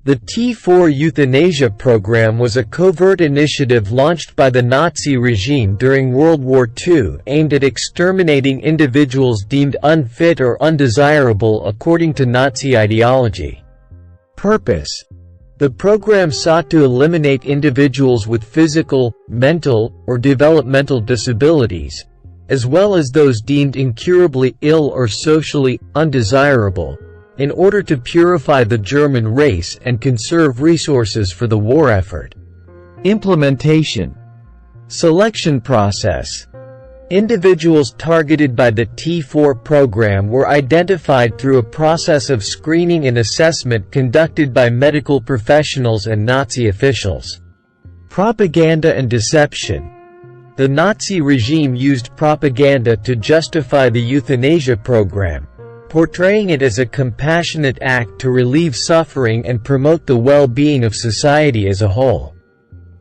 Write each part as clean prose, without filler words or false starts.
The T4 euthanasia program was a covert initiative launched by the Nazi regime during World War II aimed at exterminating individuals deemed unfit or undesirable according to Nazi ideology. Purpose: the program sought to eliminate individuals with physical, mental, or developmental disabilities, as well as those deemed incurably ill or socially undesirable, in order to purify the German race and conserve resources for the war effort. Implementation. Selection process. Individuals targeted by the T4 program were identified through a process of screening and assessment conducted by medical professionals and Nazi officials. Propaganda and deception. The Nazi regime used propaganda to justify the euthanasia program, portraying it as a compassionate act to relieve suffering and promote the well-being of society as a whole.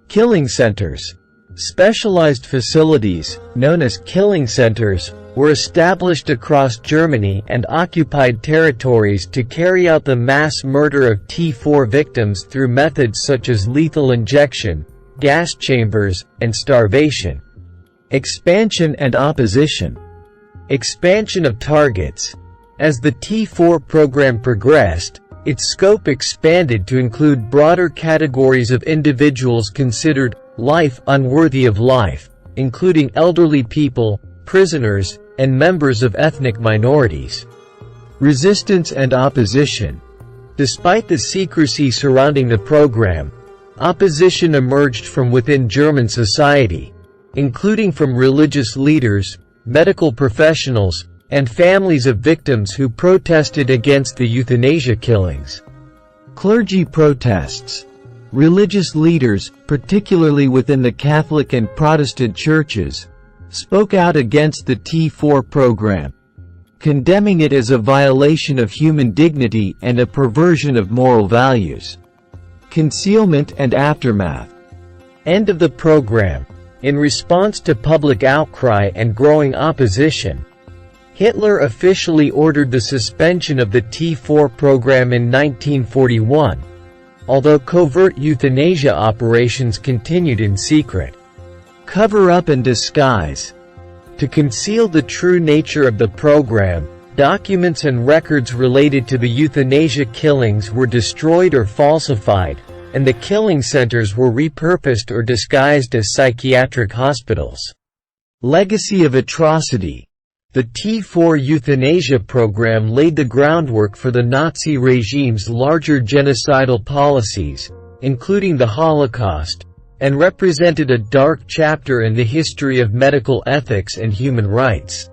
Killing centers. Specialized facilities, known as killing centers, were established across Germany and occupied territories to carry out the mass murder of T4 victims through methods such as lethal injection, gas chambers, and starvation. Expansion and opposition. Expansion of targets. As the T4 program progressed, its scope expanded to include broader categories of individuals considered life unworthy of life, including elderly people, prisoners, and members of ethnic minorities. Resistance and opposition. Despite the secrecy surrounding the program, opposition emerged from within German society, including from religious leaders, medical professionals, and families of victims who protested against the euthanasia killings. Clergy protests. Religious leaders, particularly within the Catholic and Protestant churches, spoke out against the T4 program, condemning it as a violation of human dignity and a perversion of moral values. Concealment and aftermath. End of the program. In response to public outcry and growing opposition, Hitler officially ordered the suspension of the T4 program in 1941, although covert euthanasia operations continued in secret. Cover-up and disguise. To conceal the true nature of the program, documents and records related to the euthanasia killings were destroyed or falsified, and the killing centers were repurposed or disguised as psychiatric hospitals. Legacy of atrocity. The T4 euthanasia program laid the groundwork for the Nazi regime's larger genocidal policies, including the Holocaust, and represented a dark chapter in the history of medical ethics and human rights.